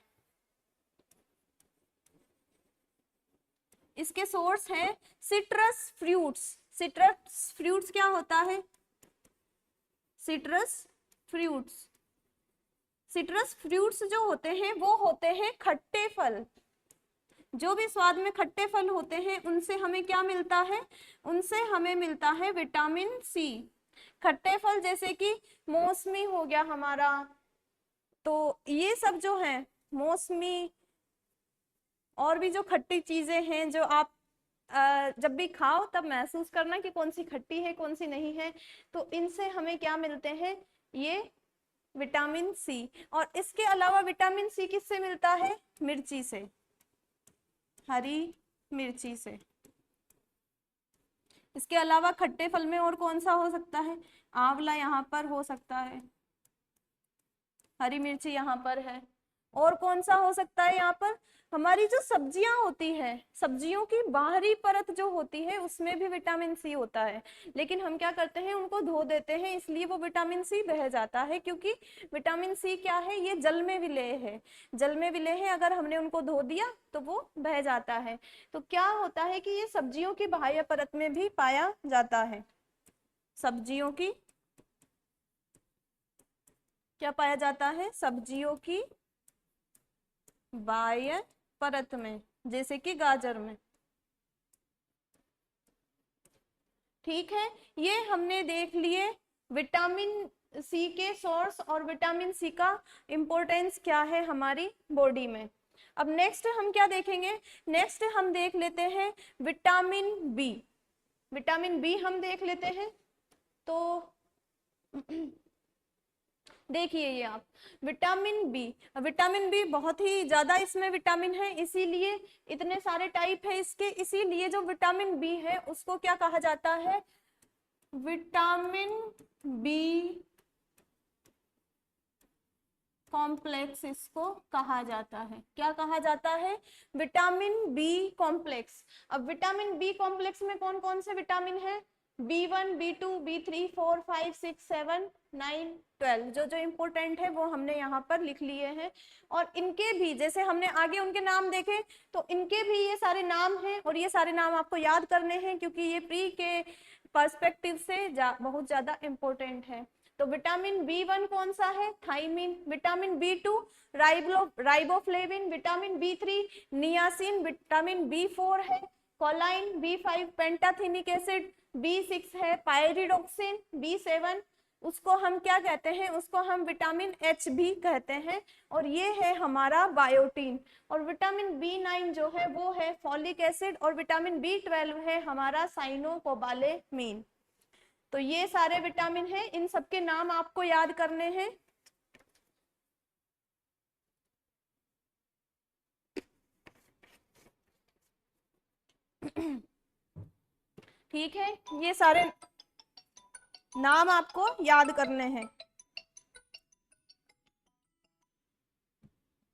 इसके सोर्स हैं सिट्रस फ्रूट्स। सिट्रस फ्रूट्स क्या होता है, सिट्रस फ्रूट्स। सिट्रस फ्रूट्स जो होते हैं वो होते हैं खट्टे फल। जो भी स्वाद में खट्टे फल होते हैं उनसे हमें क्या मिलता है, उनसे हमें मिलता है विटामिन सी। खट्टे फल जैसे कि मौसमी हो गया हमारा, तो ये सब जो है मौसमी, और भी जो खट्टी चीजें हैं जो आप जब भी खाओ तब महसूस करना कि कौन सी खट्टी है कौन सी नहीं है, तो इनसे हमें क्या मिलते हैं, ये विटामिन सी। और इसके अलावा विटामिन सी किससे मिलता है, मिर्ची से, हरी मिर्ची से। इसके अलावा खट्टे फल में और कौन सा हो सकता है, आंवला यहाँ पर हो सकता है, हरी मिर्ची यहाँ पर है। और कौन सा हो सकता है यहाँ पर, हमारी जो सब्जियां होती है, सब्जियों की बाहरी परत जो होती है उसमें भी विटामिन सी होता है, लेकिन हम क्या करते हैं, उनको धो देते हैं, इसलिए वो विटामिन सी बह जाता है। क्योंकि विटामिन सी क्या है, ये जल में विलेय है, जल में विलेय है, अगर हमने उनको धो दिया तो वो बह जाता है। तो क्या होता है कि ये सब्जियों की बाह्य परत में भी पाया जाता है, सब्जियों की क्या पाया जाता है, सब्जियों की बाह्य परत में, जैसे कि गाजर में। ठीक है, ये हमने देख लिए विटामिन सी के सोर्स और विटामिन सी का इंपॉर्टेंस क्या है हमारी बॉडी में। अब नेक्स्ट हम क्या देखेंगे, नेक्स्ट हम देख लेते हैं विटामिन बी। विटामिन बी हम देख लेते हैं। तो देखिए ये आप, विटामिन बी बहुत ही ज्यादा इसमें विटामिन है, इसीलिए इतने सारे टाइप है इसके। इसीलिए जो विटामिन बी है उसको क्या कहा जाता है, विटामिन बी कॉम्प्लेक्स इसको कहा जाता है। क्या कहा जाता है, विटामिन बी कॉम्प्लेक्स। अब विटामिन बी कॉम्प्लेक्स में कौन कौन से विटामिन है, B1, B2, B3, 4, 5, 6, 7, 9, 12 जो जो इम्पोर्टेंट है वो हमने यहाँ पर लिख लिए हैं। और इनके भी जैसे हमने आगे उनके नाम देखे तो इनके भी ये सारे नाम हैं और ये सारे नाम आपको याद करने हैं क्योंकि ये प्री के पर्सपेक्टिव से बहुत ज्यादा इम्पोर्टेंट है। तो विटामिन B1 कौन सा है? Thymine. Vitamin B2 riboflavin. Vitamin B3 niacin. Vitamin B4 है कोलाइन। B5 पेंटाथिनिक acid. B6 है पायरिडोक्सिन। B7 उसको हम क्या कहते हैं? उसको हम विटामिन H भी कहते हैं। और ये है हमारा बायोटीन। और विटामिन B9 जो है वो है फॉलिक एसिड। और विटामिन B12 है हमारा साइनोकोबालेमीन। तो ये सारे विटामिन हैं, इन सबके नाम आपको याद करने हैं। ठीक है, ये सारे नाम आपको याद करने हैं।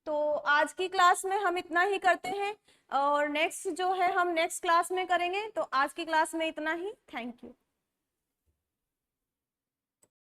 तो आज की क्लास में हम इतना ही करते हैं और नेक्स्ट जो है हम नेक्स्ट क्लास में करेंगे। तो आज की क्लास में इतना ही। Thank you.